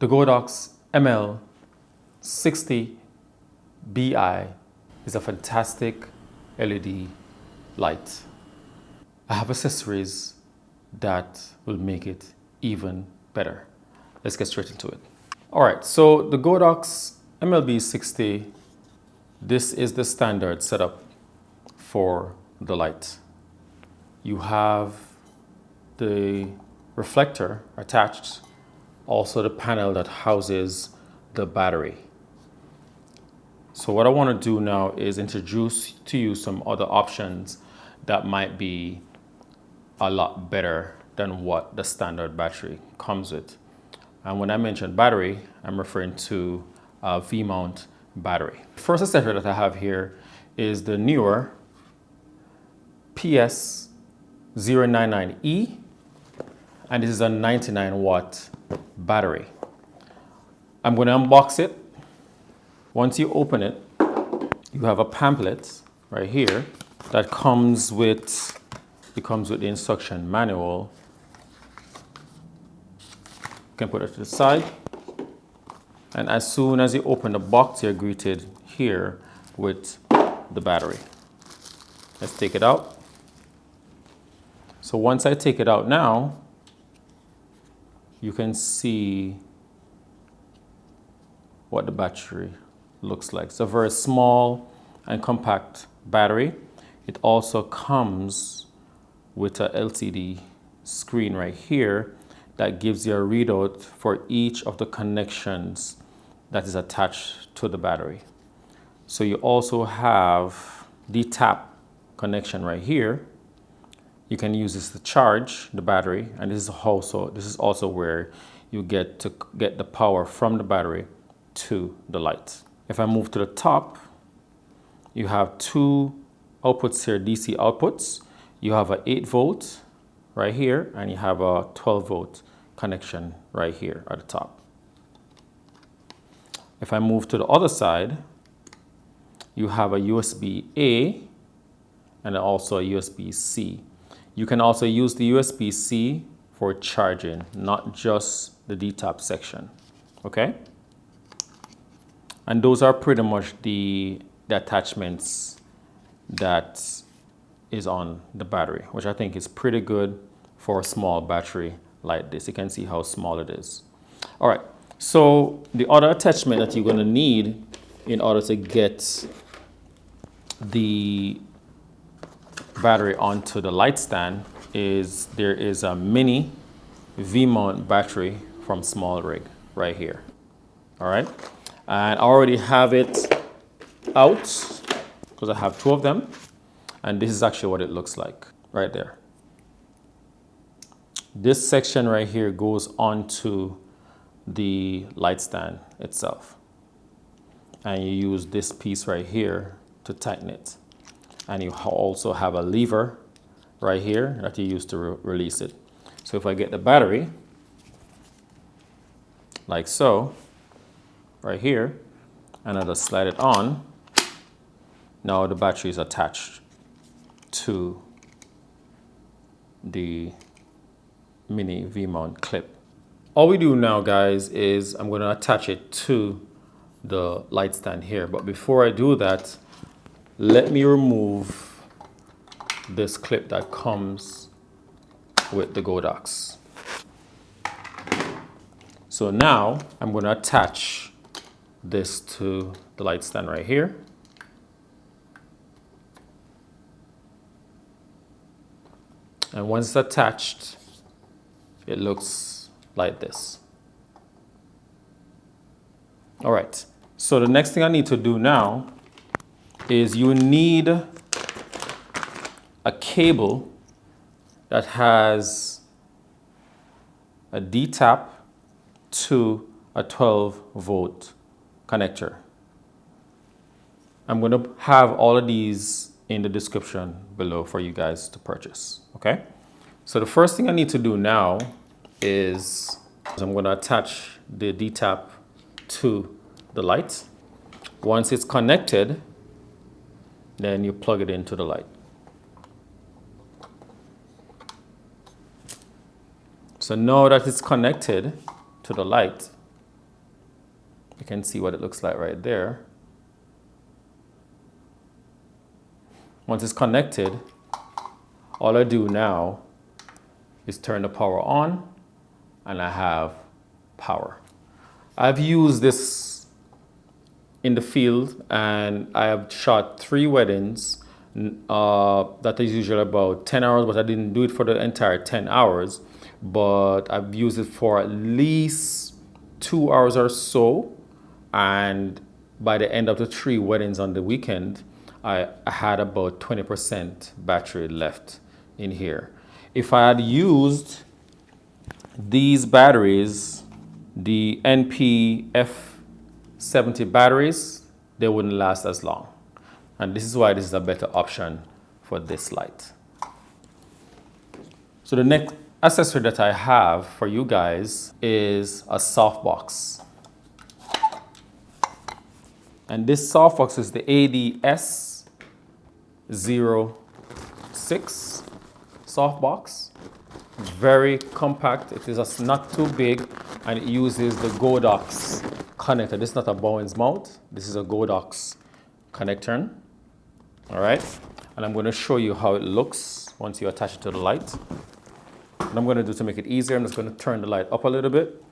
The Godox ML60 Bi is a fantastic LED light. I have accessories that will make it even better. Let's get straight into it. All right, so the Godox MLB60, this is the standard setup for the light. You have the reflector attached, also the panel that houses the battery. So what I want to do now is introduce to you some other options that might be a lot better than what the standard battery comes with. And when I mention battery, I'm referring to a V-mount battery. First accessory that I have here is the newer PS099E, and this is a 99 watt battery. I'm going to unbox it. Once you open it, you have a pamphlet right here that comes with the instruction manual. You can put it to the side. And as soon as you open the box, you're greeted here with the battery. Let's take it out. So once I take it out now, you can see what the battery looks like. It's a very small and compact battery. It also comes with a LCD screen right here that gives you a readout for each of the connections that is attached to the battery. So you also have the tap connection right here. You can use this to charge the battery, and this is also where you get the power from the battery to the light. If I move to the top, you have two outputs here, DC outputs. You have a 8 volt right here, and you have a 12 volt connection right here at the top. If I move to the other side, you have a USB-A and also a USB-C. You can also use the USB-C for charging, not just the D-tap section, okay? And those are pretty much the attachments that is on the battery, which I think is pretty good for a small battery like this. You can see how small it is. All right, so the other attachment that you're gonna need in order to get the battery onto the light stand is there is a mini V-mount battery from Small Rig right here. All right, and I already have it out because I have two of them, and this is actually what it looks like right there. This section right here goes onto the light stand itself, and you use this piece right here to tighten it. And you also have a lever right here that you use to release it. So if I get the battery, like so, right here, and I just slide it on, now the battery is attached to the mini V-mount clip. All we do now, guys, is I'm going to attach it to the light stand here. But before I do that, let me remove this clip that comes with the Godox. So now I'm going to attach this to the light stand right here. And once it's attached, it looks like this. All right, so the next thing I need to do now is you need a cable that has a D-tap to a 12 volt connector. I'm going to have all of these in the description below for you guys to purchase, okay? So the first thing I need to do now is I'm going to attach the D-tap to the light. Once it's connected, then you plug it into the light. So now that it's connected to the light, You can see what it looks like right there. Once it's connected, all I do now is turn the power on and I have power. I've used this in the field and I have shot 3 weddings that is usually about 10 hours, but I didn't do it for the entire 10 hours. But I've used it for at least 2 hours or so. And by the end of the 3 weddings on the weekend, I had about 20% battery left in here. If I had used these batteries, the NP-F70 batteries, they wouldn't last as long. And this is why this is a better option for this light. So the next accessory that I have for you guys is a softbox. And this softbox is the ADS06 softbox. Very compact. It is not too big, and it uses the Godox connector. This is not a Bowen's mount. This is a Godox connector. All right. And I'm going to show you how it looks once you attach it to the light. What I'm going to do to make it easier, I'm just going to turn the light up a little bit.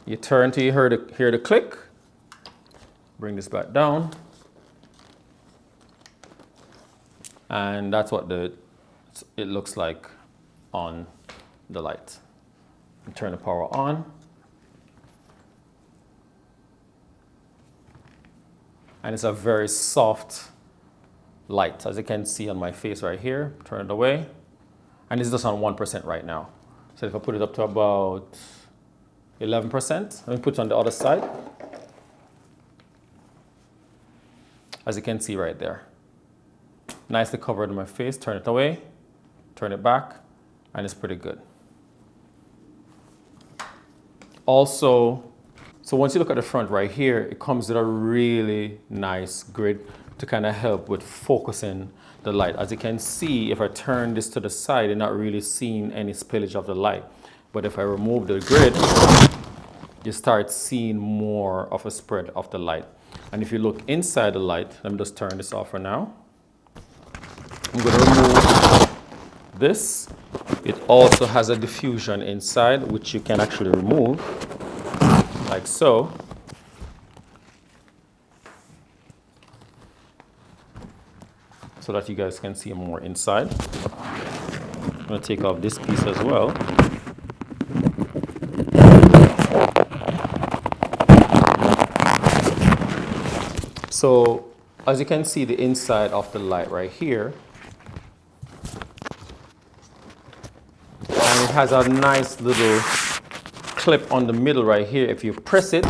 You turn till you hear the click. Bring this back down. And that's what it looks like on the light. And turn the power on. And it's a very soft light, as you can see on my face right here. Turn it away. And it's just on 1% right now. So if I put it up to about 11%, let me put it on the other side. As you can see right there. Nicely covered in my face. Turn it away, turn it back, and it's pretty good. Also, so once you look at the front right here, it comes with a really nice grid to kind of help with focusing the light. As you can see, if I turn this to the side, you're not really seeing any spillage of the light. But if I remove the grid, you start seeing more of a spread of the light. And if you look inside the light, let me just turn this off for now. I'm going to remove this. It also has a diffusion inside, which you can actually remove, like so. So that you guys can see more inside. I'm going to take off this piece as well. So as you can see the inside of the light right here, and it has a nice little clip on the middle right here. If you press it,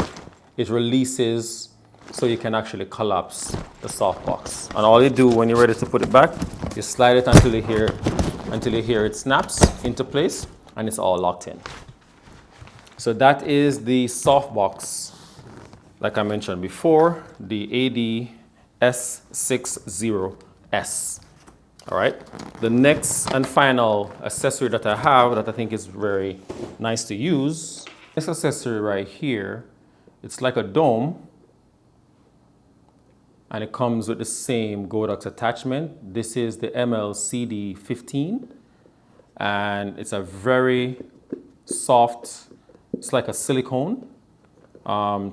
it releases so you can actually collapse the softbox. And all you do when you're ready to put it back, you slide it until you hear it snaps into place, and it's all locked in. So that is the softbox, like I mentioned before, the ADS60S. All right. The next and final accessory that I have that I think is very nice to use, this accessory right here, it's like a dome, and it comes with the same Godox attachment. This is the ML60 and it's a very soft, it's like a silicone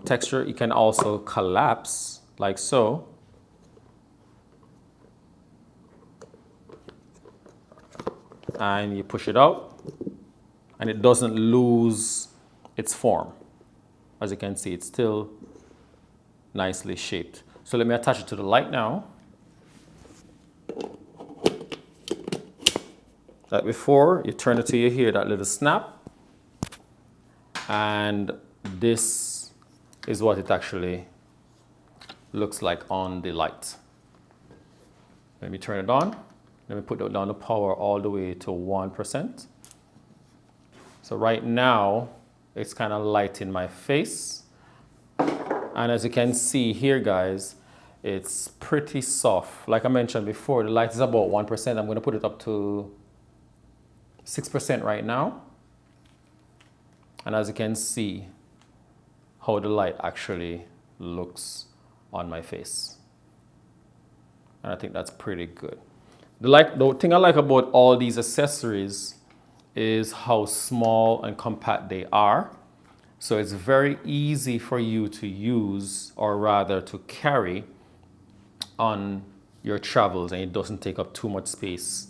texture. It can also collapse like so. And you push it out and it doesn't lose its form. As you can see, it's still nicely shaped. So let me attach it to the light now. Like before, you turn it till you hear that little snap. And this is what it actually looks like on the light. Let me turn it on. Let me put down the power all the way to 1%. So right now, it's kind of light in my face. And as you can see here, guys, It's pretty soft. Like I mentioned before, the light is about 1%. I'm going to put it up to 6% right now. And as you can see, how the light actually looks on my face. And I think that's pretty good. The thing I like about all these accessories is how small and compact they are. So it's very easy for you to use, or rather to carry on your travels, and it doesn't take up too much space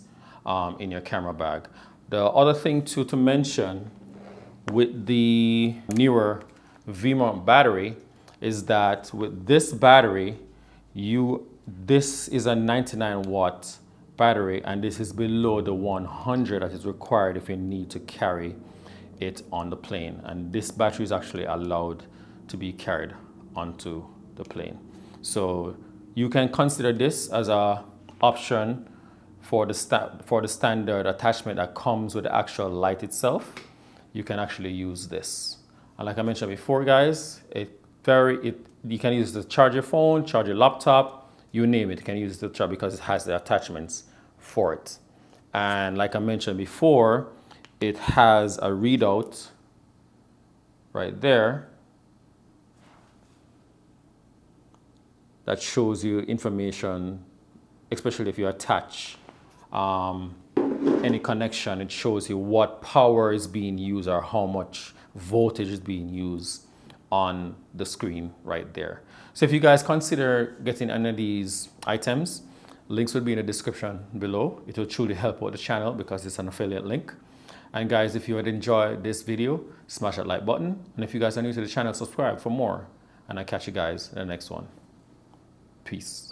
in your camera bag. The other thing to mention with the newer V-mount battery is that with this battery, this is a 99 watt battery, and this is below the 100 that is required if you need to carry it on the plane. And this battery is actually allowed to be carried onto the plane. So you can consider this as an option for the standard attachment that comes with the actual light itself. You can actually use this. And like I mentioned before, guys, you can use it to charge your phone, charge your laptop, you name it. You can use it to charge because it has the attachments for it. And like I mentioned before, it has a readout right there that shows you information, especially if you attach any connection. It shows you what power is being used or how much voltage is being used on the screen right there. So if you guys consider getting any of these items, links will be in the description below. It will truly help out the channel because it's an affiliate link. And guys, if you had enjoyed this video, smash that like button. And if you guys are new to the channel, subscribe for more. And I'll catch you guys in the next one. Peace.